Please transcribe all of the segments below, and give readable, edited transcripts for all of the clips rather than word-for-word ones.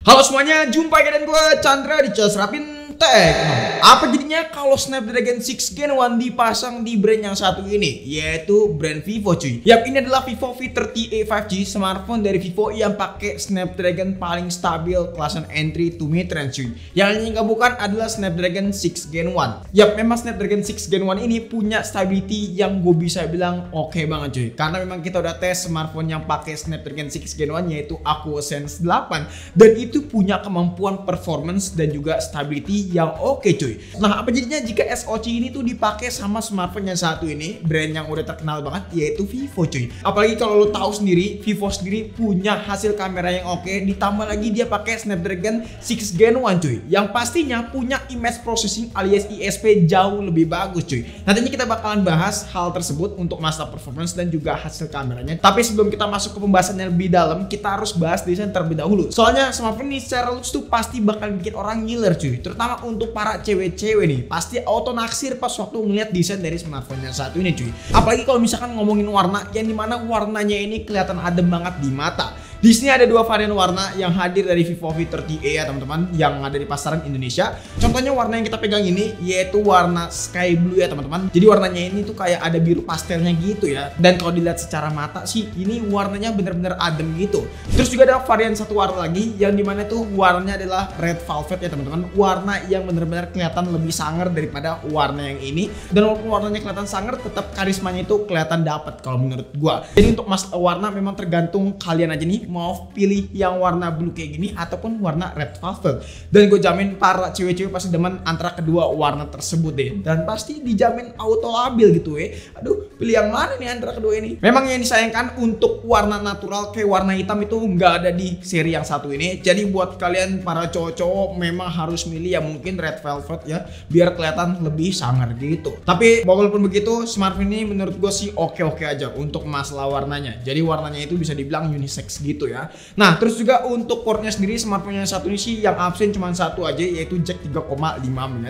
Halo semuanya, jumpa dengan gue Chandra di Charles Rapin Tech. Apa jadinya kalau Snapdragon 6 Gen 1 dipasang di brand yang satu ini, yaitu brand Vivo cuy. Yap, ini adalah Vivo V30a 5G, smartphone dari Vivo yang pakai Snapdragon paling stabil kelasan entry to mid-range cuy. Yang ini bukan adalah Snapdragon 6 Gen 1. Yap, memang Snapdragon 6 Gen 1 ini punya stability yang gue bisa bilang oke banget cuy. Karena memang kita udah tes smartphone yang pakai Snapdragon 6 Gen 1 yaitu AquaSense 8 dan itu punya kemampuan performance dan juga stability yang oke cuy. Nah, apa jadinya jika SoC ini tuh dipakai sama smartphone yang satu ini, brand yang udah terkenal banget yaitu Vivo cuy. Apalagi kalau lo tahu sendiri, Vivo sendiri punya hasil kamera yang oke, ditambah lagi dia pakai Snapdragon 6 Gen 1 cuy, yang pastinya punya image processing alias ISP jauh lebih bagus cuy. Nantinya kita bakalan bahas hal tersebut untuk masalah performance dan juga hasil kameranya. Tapi sebelum kita masuk ke pembahasannya lebih dalam, kita harus bahas desain terlebih dahulu. Soalnya smartphone ini secara looks tuh pasti bakal bikin orang ngiler cuy, terutama untuk para cewek-cewek nih, pasti auto naksir pas waktu ngeliat desain dari smartphone yang satu ini cuy. Apalagi kalau misalkan ngomongin warna, yang dimana warnanya ini kelihatan adem banget di mata. Di sini ada dua varian warna yang hadir dari Vivo V30a ya teman-teman, yang ada di pasaran Indonesia. Contohnya warna yang kita pegang ini yaitu warna sky blue ya teman-teman. Jadi warnanya ini tuh kayak ada biru pastelnya gitu ya. Dan kalau dilihat secara mata sih ini warnanya bener-bener adem gitu. Terus juga ada varian satu warna lagi yang dimana tuh warnanya adalah red velvet ya teman-teman. Warna yang bener-bener kelihatan lebih sangar daripada warna yang ini. Dan walaupun warnanya kelihatan sangar, tetap karismanya itu kelihatan dapat kalau menurut gua. Jadi untuk masalah warna memang tergantung kalian aja nih mau pilih yang warna blue kayak gini ataupun warna red velvet. Dan gue jamin para cewek-cewek pasti demen antara kedua warna tersebut deh. Dan pasti dijamin auto labil gitu ya. Aduh, pilih yang mana nih antara kedua ini? Memang yang disayangkan untuk warna natural kayak warna hitam itu nggak ada di seri yang satu ini. Jadi buat kalian para cowok-cowok memang harus milih yang mungkin red velvet ya, biar kelihatan lebih sangar gitu. Tapi walaupun begitu, smartphone ini menurut gue sih oke-oke aja untuk masalah warnanya. Jadi warnanya itu bisa dibilang unisex gitu ya. Nah, terus juga untuk portnya sendiri, smartphone yang satu ini sih yang absen cuma satu aja, yaitu jack 3,5 mm.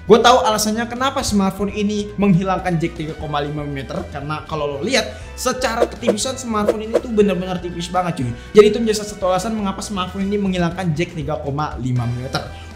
Gue tahu alasannya kenapa smartphone ini menghilangkan jack 3,5 mm, karena kalau lo lihat secara ketipisan smartphone ini tuh bener-bener tipis banget cuy. Jadi itu menjadi satu alasan mengapa smartphone ini menghilangkan jack 3,5 mm.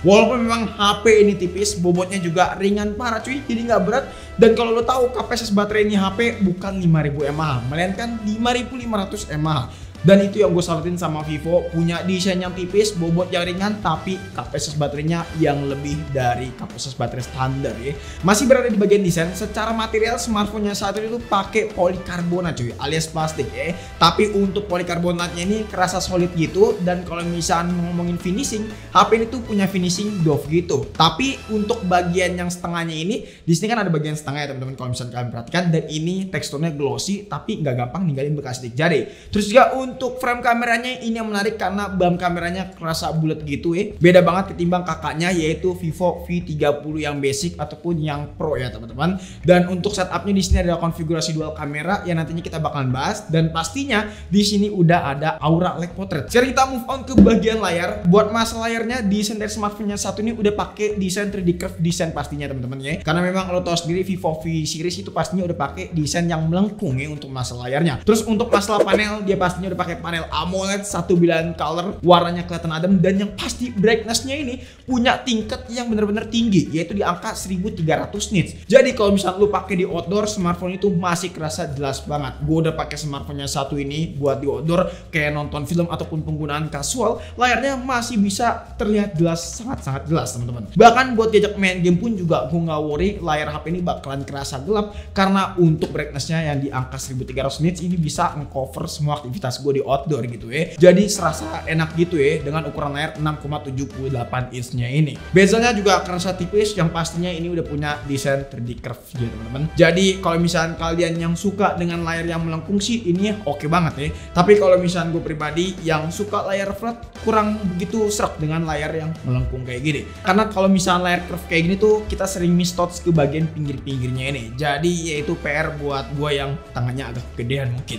Walaupun memang HP ini tipis, bobotnya juga ringan parah cuy, jadi nggak berat. Dan kalau lo tahu kapasitas baterai ini HP bukan 5000 mAh, melainkan 5500 mAh. Dan itu yang gue salutin sama Vivo, punya desain yang tipis, bobot yang ringan, tapi kapasitas baterainya yang lebih dari kapasitas baterai standar ya. Masih berada di bagian desain, secara material smartphone yang satu itu pakai polikarbonat cuy, alias plastik ya. Tapi untuk polikarbonatnya ini kerasa solid gitu. Dan kalau misalnya ngomongin finishing, HP ini tuh punya finishing doff gitu. Tapi untuk bagian yang setengahnya ini, di sini kan ada bagian setengah ya teman-teman, kalau misalnya kalian perhatikan. Dan ini teksturnya glossy, tapi nggak gampang ninggalin bekas sidik jari. Terus juga untuk frame kameranya ini yang menarik karena bump kameranya kerasa bulat gitu ya. Beda banget ketimbang kakaknya yaitu Vivo V30 yang basic ataupun yang pro ya teman-teman. Dan untuk setupnya di sini ada konfigurasi dual kamera yang nantinya kita bakalan bahas, dan pastinya di sini udah ada aura light portrait. Sekarang kita move on ke bagian layar. Buat masalah layarnya, desain dari smartphone yang satu ini udah pakai desain 3D curve design pastinya teman-teman ya. Karena memang lo tahu sendiri Vivo V series itu pastinya udah pakai desain yang melengkung ya untuk masalah layarnya. Terus untuk masalah panel, dia pastinya udah pakai panel AMOLED 1 billion color, warnanya kelihatan adem, dan yang pasti brightness-nya ini punya tingkat yang benar-benar tinggi, yaitu di angka 1300 nits. Jadi kalau misalnya lu pakai di outdoor, smartphone itu masih kerasa jelas banget. Gue udah pakai smartphone yang satu ini buat di outdoor kayak nonton film ataupun penggunaan casual, layarnya masih bisa terlihat jelas, sangat-sangat jelas teman-teman. Bahkan buat diajak main game pun juga gue nggak worry layar HP ini bakalan kerasa gelap, karena untuk brightness-nya yang di angka 1300 nits ini bisa nge-cover semua aktivitas gue di outdoor gitu ya. Jadi serasa enak gitu ya dengan ukuran layar 6,78 inch-nya ini. Bezelnya juga kerasa tipis, yang pastinya ini udah punya desain 3D curve ya teman-teman. Jadi kalau misalnya kalian yang suka dengan layar yang melengkung sih ini oke banget ya. Tapi kalau misalnya gue pribadi yang suka layar flat kurang begitu serak dengan layar yang melengkung kayak gini. Karena kalau misalnya layar curve kayak gini tuh kita sering miss touch ke bagian pinggir-pinggirnya ini. Jadi yaitu PR buat gue yang tangannya agak gedean mungkin.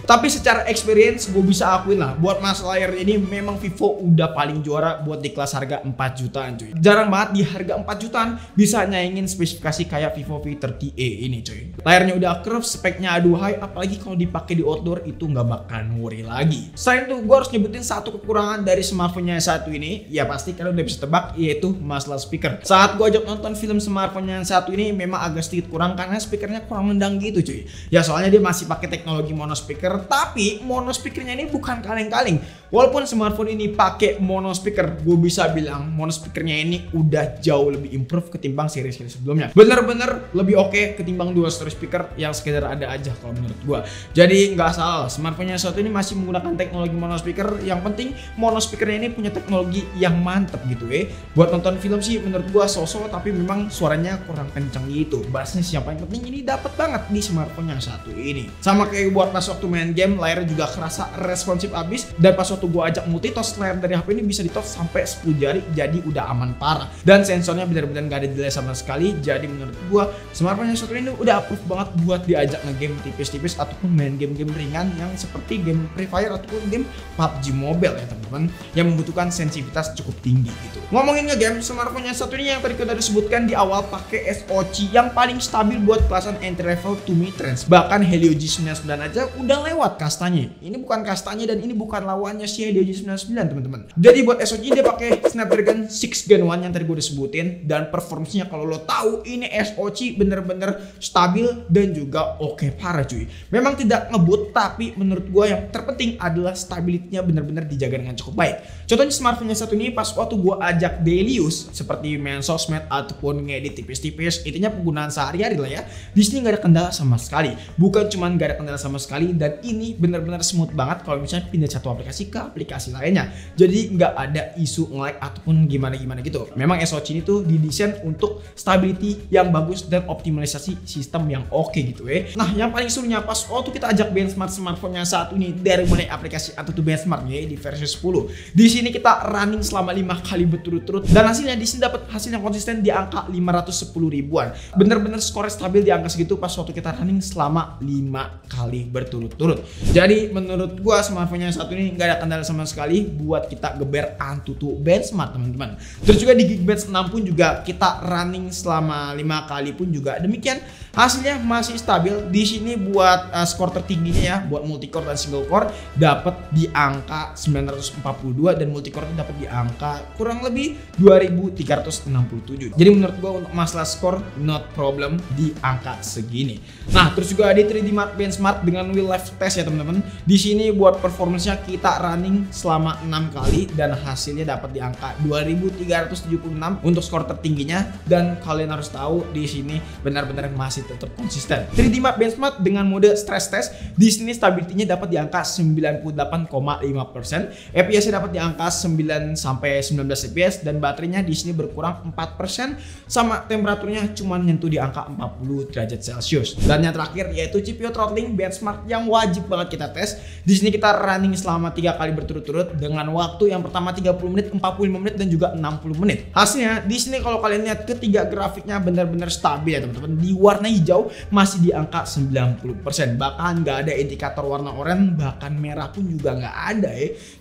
Tapi secara experience experience gue bisa akuin lah, buat masalah layar ini memang Vivo udah paling juara buat di kelas harga 4 jutaan cuy. Jarang banget di harga 4 jutaan bisa nyaingin spesifikasi kayak Vivo V30e ini cuy. Layarnya udah curve, speknya aduhai, apalagi kalau dipakai di outdoor itu nggak bakalan worry lagi. Selain itu gue harus nyebutin satu kekurangan dari smartphone-nya yang satu ini, ya pasti kalian udah bisa tebak, yaitu masalah speaker. Saat gue ajak nonton film smartphone-nya yang satu ini memang agak sedikit kurang karena speakernya kurang nendang gitu cuy. Ya soalnya dia masih pakai teknologi mono speaker, tapi mono speakernya ini bukan kaleng-kaleng. Walaupun smartphone ini pakai mono speaker, gue bisa bilang mono speakernya ini udah jauh lebih improve ketimbang seri-seri sebelumnya. Bener-bener lebih oke ketimbang dual stereo speaker yang sekedar ada aja kalau menurut gue. Jadi nggak salah, smartphone yang satu ini masih menggunakan teknologi mono speaker. Yang penting mono speakernya ini punya teknologi yang mantep gitu Buat nonton film sih menurut gue sosok, tapi memang suaranya kurang kencang gitu. Bassnya sih yang paling penting ini dapat banget di smartphone yang satu ini. Sama kayak buat pas waktu main game, layarnya juga kerasa responsif abis. Dan pas waktu gue ajak multitask, layar dari HP ini bisa di-touch sampai 10 jari, jadi udah aman parah. Dan sensornya benar-benar gak ada delay sama sekali. Jadi menurut gue smartphone yang satu ini udah approve banget buat diajak nge-game tipis-tipis ataupun main game-game ringan yang seperti game Free Fire ataupun game PUBG Mobile ya teman-teman, yang membutuhkan sensitivitas cukup tinggi gitu. Ngomongin nge-game, smartphone yang satu ini yang tadi kita disebutkan di awal pakai SoC yang paling stabil buat kelasan entry level to mid range. Bahkan Helio G99 aja udah lewat kastanya. Ini bukan kastanya dan ini bukan lawannya si Helio G99 teman-teman. Jadi buat SoC dia pakai Snapdragon 6 Gen 1 yang tadi gue udah sebutin, dan performanya kalau lo tahu ini SoC bener-bener stabil dan juga oke parah cuy. Memang tidak ngebut, tapi menurut gue yang terpenting adalah stability-nya bener-bener dijaga dengan cukup baik. Contohnya smartphone yang satu ini pas waktu gue ajak daily use seperti main sosmed ataupun ngedit tipis-tipis, intinya penggunaan sehari-hari lah ya, di sini nggak ada kendala sama sekali. Bukan cuman nggak ada kendala sama sekali, dan ini bener-bener smooth banget kalau misalnya pindah satu aplikasi ke aplikasi lainnya. Jadi nggak ada isu nge-lag ataupun gimana-gimana gitu. Memang SoC ini tuh didesain untuk stability yang bagus dan optimalisasi sistem yang oke gitu Nah yang paling serunya pas waktu kita ajak benchmark smartphone yang satu ini dari mulai aplikasi AnTuTu benchmark di versi 10. Di sini kita running selama 5 kali berturut-turut, dan hasilnya di sini dapat hasil yang konsisten di angka 510 ribuan. Bener-bener skor stabil di angka segitu pas waktu kita running selama 5 kali berturut-turut. Jadi menurut gua smartphone yang satu ini nggak ada kendala sama sekali buat kita geber AnTuTu benchmark teman-teman. Terus juga di Geekbench 6 pun juga kita running selama 5 kali pun juga demikian, hasilnya masih stabil. Di sini buat skor tertingginya ya, buat multicore dan single core dapat di angka 942, dan multicore itu dapat di angka kurang lebih 2367. Jadi menurut gua untuk masalah skor not problem di angka segini. Nah, terus juga di 3D Mark benchmark dengan real life test ya teman-teman. Di sini buat performance-nya kita running selama 6 kali dan hasilnya dapat di angka 2376 untuk skor tertingginya, dan kalian harus tahu di sini benar-benar masih tetap konsisten. 3D Mark benchmark dengan mode stress test, di sini stability-nya dapat di angka 98,5%, FPS-nya dapat di angka 9 sampai 19 fps, dan baterainya di sini berkurang 4%, sama temperaturnya cuma nyentuh di angka 40 derajat Celcius. Dan yang terakhir yaitu CPU throttling benchmark yang wajib banget kita tes. Di sini kita running selama 3 kali berturut-turut dengan waktu yang pertama 30 menit, 45 menit dan juga 60 menit. Hasilnya di sini kalau kalian lihat ketiga grafiknya benar-benar stabil ya teman-teman. Di warna hijau masih di angka 90%, bahkan nggak ada indikator warna oranye, bahkan merah pun juga nggak ada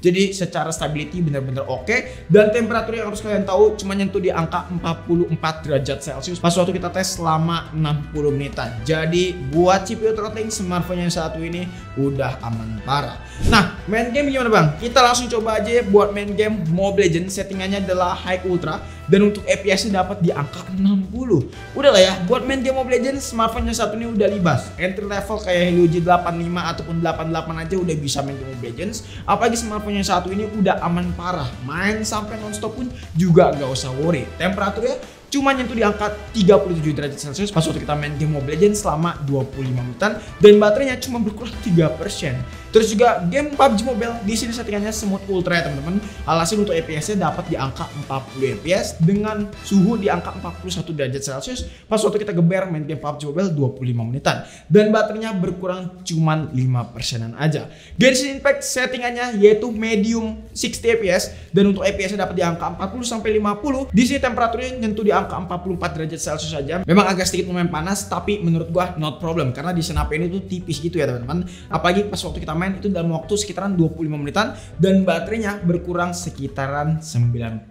Jadi secara stability benar-benar oke, dan temperatur yang harus kalian tahu cuma nyentuh di angka 44 derajat Celcius pas waktu kita tes selama 60 menitan. Jadi buat CPU throttling smartphone yang satu ini udah aman parah. Nah, main game gimana bang? Kita langsung coba aja buat main game Mobile Legends. Settingannya adalah High Ultra, dan untuk FPS-nya dapat di angka 60. Udah lah ya, buat main game Mobile Legends smartphone yang satu ini udah libas. Entry level kayak Helio G85 ataupun 88 aja udah bisa main game Mobile Legends. Apalagi smartphone yang satu ini udah aman parah, main sampai nonstop pun juga nggak usah worry. Temperaturnya cuma nyentuh di angka 37 derajat Celcius pas waktu kita main game Mobile Legends selama 25 menitan, dan baterainya cuma berkurang 3%. Terus juga game PUBG Mobile di sini settingannya smooth ultra ya teman-teman. Alhasil untuk FPS-nya dapat di angka 40 fps dengan suhu di angka 41 derajat Celcius pas waktu kita geber main game PUBG Mobile 25 menitan, dan baterainya berkurang cuman 5%-an aja. Genshin Impact settingannya yaitu medium 60 fps, dan untuk FPS-nya dapat di angka 40 sampai 50. Di sini temperaturnya nyentuh di angka 44 derajat Celcius saja. Memang agak sedikit lumayan panas, tapi menurut gua not problem karena di HP ini tuh tipis gitu ya teman-teman. Apalagi pas waktu kita main itu dalam waktu sekitaran 25 menitan dan baterainya berkurang sekitaran 9%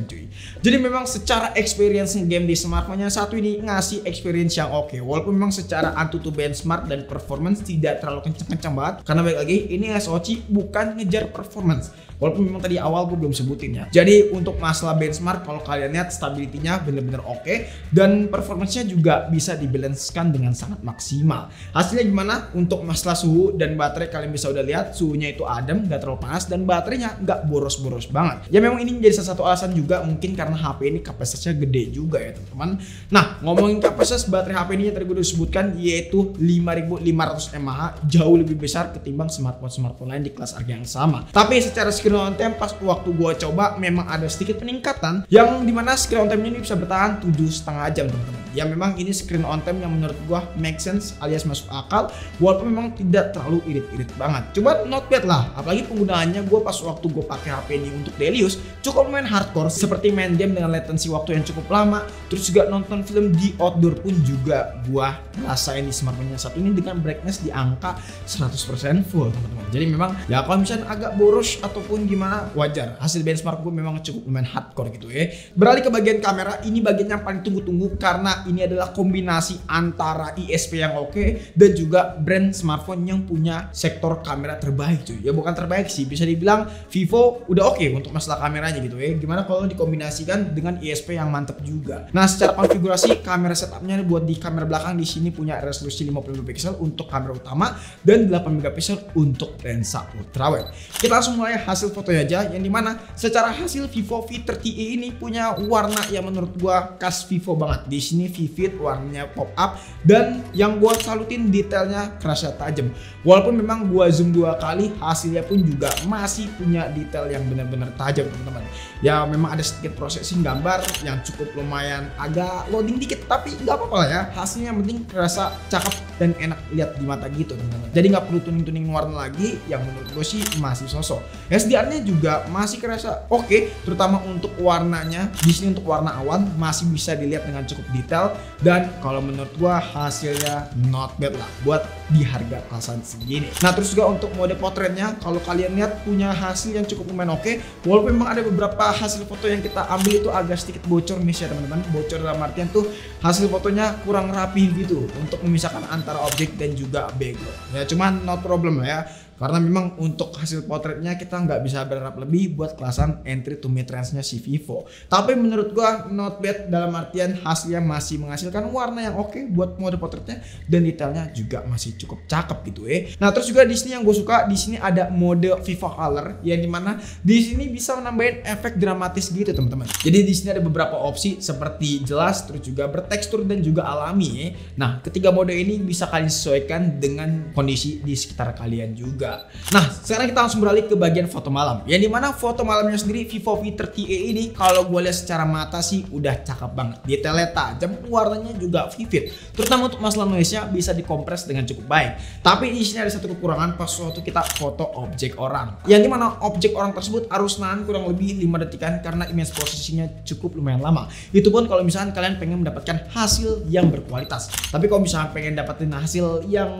cuy. Jadi memang secara experience game di smartphone yang satu ini ngasih experience yang oke. Walaupun memang secara Antutu benchmark dan performance tidak terlalu kencang-kencang banget, karena balik lagi ini SoC bukan ngejar performance. Walaupun memang tadi awal gue belum sebutin ya. Jadi untuk masalah benchmark kalau kalian lihat stability-nya bener-bener oke dan performance-nya juga bisa dibalancekan dengan sangat maksimal. Hasilnya gimana? Untuk masalah suhu dan baterai kalian bisa udah lihat suhunya itu adem, gak terlalu panas dan baterainya gak boros-boros banget. Ya memang ini menjadi salah satu alasan juga mungkin karena HP ini kapasitasnya gede juga ya teman-teman. Nah ngomongin kapasitas baterai HP ini yang tadi gue udah sebutkan yaitu 5500 mAh, jauh lebih besar ketimbang smartphone lain di kelas harga yang sama. Tapi secara screen on time pas waktu gua coba memang ada sedikit peningkatan yang dimana screen on time ini bisa bertahan 7,5 jam teman-teman. Ya memang ini screen on time yang menurut gua make sense alias masuk akal walaupun memang tidak terlalu irit-irit banget. Cuma not bad lah, apalagi penggunaannya gua pas waktu gua pakai HP ini untuk daily use cukup main hardcore seperti main game dengan latency waktu yang cukup lama, terus juga nonton film di outdoor pun juga gua rasain di smartphone yang satu ini dengan brightness di angka 100% full teman-teman. Jadi memang ya kalau misalnya agak boros ataupun gimana wajar, hasil benchmark gue memang cukup lumayan hardcore gitu ya. Beralih ke bagian kamera, ini bagian yang paling tunggu-tunggu karena ini adalah kombinasi antara ISP yang oke dan juga brand smartphone yang punya sektor kamera terbaik cuy. Ya bukan terbaik sih, bisa dibilang Vivo udah oke untuk masalah kameranya gitu ya. Gimana kalau dikombinasikan dengan ISP yang mantep juga. Nah secara konfigurasi kamera setupnya buat di kamera belakang di sini punya resolusi 50 megapiksel untuk kamera utama dan 8 megapiksel untuk lensa ultrawide. Kita langsung mulai hasil fotonya aja, yang dimana secara hasil Vivo V30e ini punya warna yang menurut gua khas Vivo banget. Di sini vivid, warnanya pop up dan yang gua salutin detailnya kerasa tajam. Walaupun memang gua zoom 2 kali, hasilnya pun juga masih punya detail yang benar-benar tajam teman-teman. Ya memang ada sedikit processing gambar yang cukup lumayan agak loading dikit, tapi nggak apa-apa lah ya. Hasilnya yang penting kerasa cakep dan enak lihat di mata gitu teman-teman. Jadi nggak perlu tuning-tuning warna lagi, yang menurut gue sih masih sosok. SDR-nya juga masih kerasa oke, terutama untuk warnanya. Di sini untuk warna awan masih bisa dilihat dengan cukup detail dan kalau menurut gue hasilnya not bad lah buat di harga kelasan segini. Nah terus juga untuk mode potretnya, kalau kalian lihat punya hasil yang cukup lumayan oke. Walaupun memang ada beberapa hasil foto yang kita ambil itu agak sedikit bocor nih ya teman-teman. Bocor dalam artian tuh hasil fotonya kurang rapi gitu untuk memisahkan antara objek dan juga background. Ya cuman not problem lah ya. Karena memang untuk hasil potretnya kita nggak bisa berharap lebih buat kelasan entry to mid range-nya si Vivo. Tapi menurut gua not bad dalam artian hasilnya masih menghasilkan warna yang oke buat mode potretnya dan detailnya juga masih cukup cakep gitu ya. Nah terus juga di sini yang gue suka, di sini ada mode Vivo Color yang dimana di sini bisa menambahin efek dramatis gitu teman-teman. Jadi di sini ada beberapa opsi seperti jelas, terus juga bertekstur dan juga alami ya. Nah ketiga mode ini bisa kalian sesuaikan dengan kondisi di sekitar kalian juga. Nah sekarang kita langsung beralih ke bagian foto malam, yang dimana foto malamnya sendiri Vivo V30e ini kalau gue lihat secara mata sih udah cakep banget, detailnya tajam, warnanya juga vivid, terutama untuk masalah noise-nya bisa dikompres dengan cukup baik. Tapi di sini ada satu kekurangan pas waktu kita foto objek orang, yang dimana objek orang tersebut harus nahan kurang lebih 5 detikan karena image processing-nya cukup lumayan lama. Itu pun kalau misalkan kalian pengen mendapatkan hasil yang berkualitas. Tapi kalau misalkan pengen dapetin hasil yang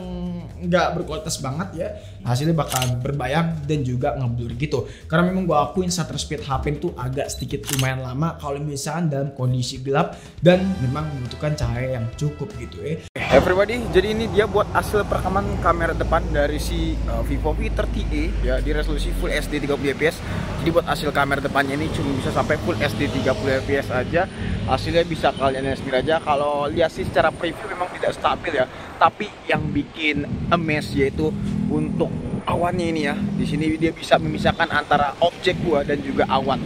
nggak berkualitas banget ya, hasilnya bakal berbayang dan juga ngeblur gitu. Karena memang gue akuin shutter speed HP itu agak sedikit lumayan lama kalau misalkan dalam kondisi gelap dan memang membutuhkan cahaya yang cukup gitu ya. Everybody, jadi ini dia buat hasil perekaman kamera depan dari si Vivo V30e ya di resolusi Full HD 30 fps. Jadi buat hasil kamera depannya ini cuma bisa sampai Full HD 30 fps aja. Hasilnya bisa kalian lihat sendiri aja. Kalau lihat sih secara preview memang tidak stabil ya. Tapi yang bikin amaze yaitu untuk awannya ini ya. Di sini dia bisa memisahkan antara objek gua dan juga awan.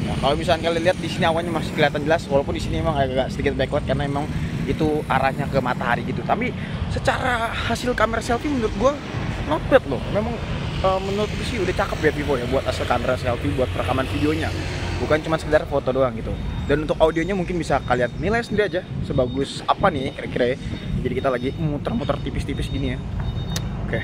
Nah, kalau misalnya kalian lihat di sini awannya masih kelihatan jelas, walaupun di sini memang agak sedikit backward karena memang itu arahnya ke matahari gitu. Tapi secara hasil kamera selfie menurut gua not bad loh. Memang menurut gue sih udah cakep ya Vivo ya buat hasil kamera selfie buat perekaman videonya. Bukan cuma sekedar foto doang gitu. Dan untuk audionya mungkin bisa kalian nilai sendiri aja sebagus apa nih kira-kira ya. Jadi kita lagi muter-muter tipis-tipis gini ya. Oke.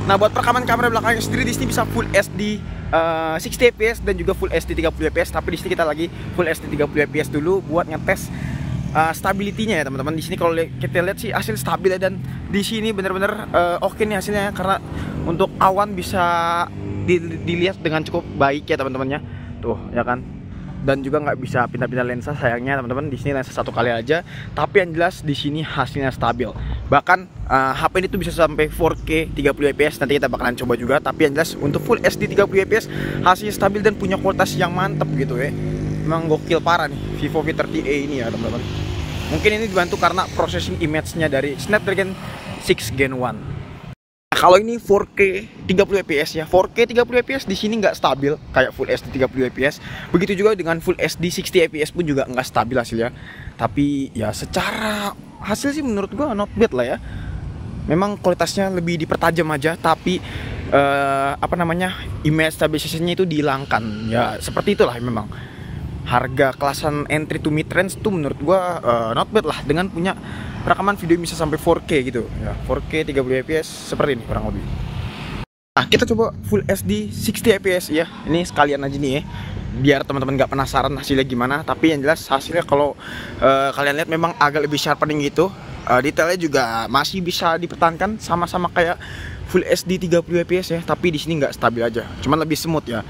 Nah buat perekaman kamera belakangnya sendiri di sini bisa Full HD 60 fps dan juga Full HD 30 fps. Tapi di sini kita lagi Full HD 30 fps dulu buat ngetes stability-nya ya teman-teman. Di sini kalau kita lihat sih hasil stabil ya, dan di sini bener-bener oke nih hasilnya, karena untuk awan bisa dilihat dengan cukup baik ya teman-temannya. Tuh ya kan. Dan juga nggak bisa pindah-pindah lensa sayangnya teman-teman. Di sini lensa satu kali aja. Tapi yang jelas di sini hasilnya stabil. Bahkan HP ini tuh bisa sampai 4K 30 fps. Nanti kita bakalan coba juga. Tapi yang jelas untuk Full HD 30 fps hasilnya stabil dan punya kualitas yang mantep gitu ya. Memang gokil parah nih Vivo V30e ini ya teman-teman. Mungkin ini dibantu karena processing image-nya dari Snapdragon 6 Gen 1. Kalau ini 4K 30 fps ya, 4K 30 fps di sini nggak stabil kayak Full HD 30 fps. Begitu juga dengan Full HD 60 fps pun juga nggak stabil hasilnya. Tapi ya secara hasil sih menurut gua not bad lah ya. Memang kualitasnya lebih dipertajam aja, tapi image stabilization-nya itu dihilangkan. Ya seperti itulah memang. Harga kelasan entry to mid range tuh menurut gua not bad lah, dengan punya rekaman video bisa sampai 4K gitu ya, 4K 30 fps seperti ini kurang lebih. Nah kita coba Full HD 60 fps ya, ini sekalian aja nih ya, biar teman-teman nggak penasaran hasilnya gimana. Tapi yang jelas hasilnya kalau kalian lihat memang agak lebih sharpening gitu, detailnya juga masih bisa dipertahankan sama-sama kayak Full HD 30 fps ya, tapi di sini nggak stabil aja, cuman lebih smooth ya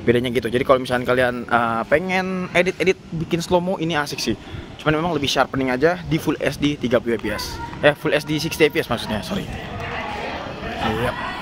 bedanya gitu. Jadi kalau misalnya kalian pengen edit bikin slow mo, ini asik sih. Cuman memang lebih sharpening aja di Full HD 30 fps. Full HD 60 fps maksudnya, sorry. Yep.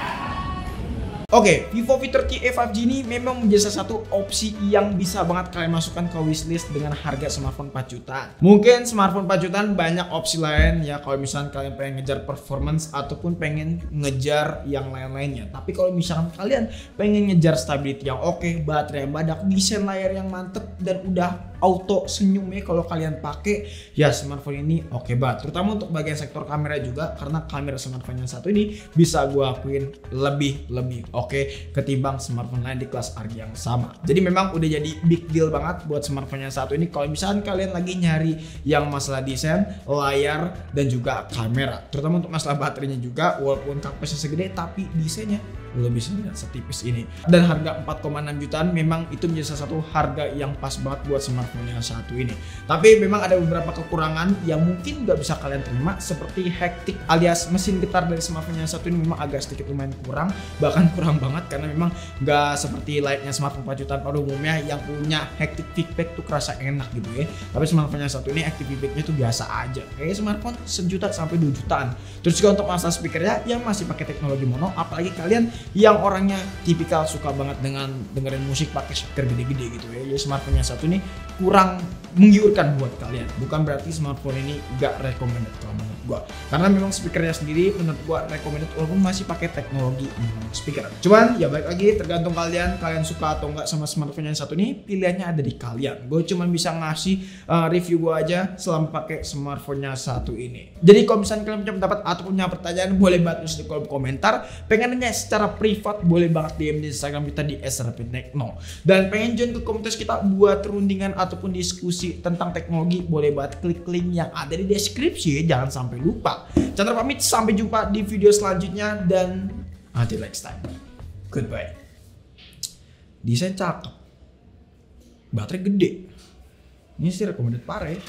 Oke, Vivo V30e 5G ini memang menjadi salah satu opsi yang bisa banget kalian masukkan ke wishlist dengan harga smartphone 4 jutaan. Mungkin smartphone 4 jutaan banyak opsi lain ya, kalau misalnya kalian pengen ngejar performance ataupun pengen ngejar yang lain-lainnya. Tapi kalau misalkan kalian pengen ngejar stability yang oke, baterai yang badak, desain layar yang mantep, dan udah auto senyum ya kalau kalian pakai, ya smartphone ini oke banget. Terutama untuk bagian sektor kamera juga, karena kamera smartphone yang satu ini bisa gue akuin lebih oke ketimbang smartphone lain di kelas harga yang sama. Jadi memang udah jadi big deal banget buat smartphone yang satu ini kalau misalkan kalian lagi nyari yang masalah desain, layar, dan juga kamera. Terutama untuk masalah baterainya juga, walaupun kapasitasnya segede tapi desainnya belum bisa lihat setipis ini. Dan harga 4,6 jutaan memang itu menjadi salah satu harga yang pas banget buat smartphone yang satu ini. Tapi memang ada beberapa kekurangan yang mungkin nggak bisa kalian terima, seperti hektik alias mesin getar dari smartphone yang satu ini memang agak sedikit lumayan kurang, bahkan kurang banget, karena memang nggak seperti layaknya smartphone 4 jutaan pada umumnya yang punya hektik feedback tuh kerasa enak gitu ya. Tapi smartphone yang satu ini hektik feedbacknya tuh biasa aja, kayak smartphone 1 juta sampai 2 jutaan. Terus juga untuk masalah speakernya yang masih pakai teknologi mono, apalagi kalian yang orangnya tipikal suka banget dengan dengerin musik pakai speaker gede-gede gitu ya. Jadi smartphone yang satu ini kurang menggiurkan buat kalian. Bukan berarti smartphone ini gak recommended kalau menurut gua, karena memang speakernya sendiri menurut gua recommended walaupun masih pakai teknologi speaker. Cuman ya balik lagi tergantung kalian suka atau enggak sama smartphone yang satu ini, pilihannya ada di kalian. Gue cuman bisa ngasih review gua aja selama pakai smartphone yang satu ini. Jadi kalau misalnya kalian punya pendapat ataupun punya pertanyaan, boleh banget tulis di kolom komentar. Pengen nanya secara privat, boleh banget DM di Instagram kita di @rapidtechno. Dan pengen join ke komunitas kita buat rundingan ataupun diskusi tentang teknologi, boleh banget klik link yang ada di deskripsi, jangan sampai lupa. Chandra pamit, sampai jumpa di video selanjutnya, dan until next time, goodbye. Desain cakep, baterai gede, ini sih recommended parah ya.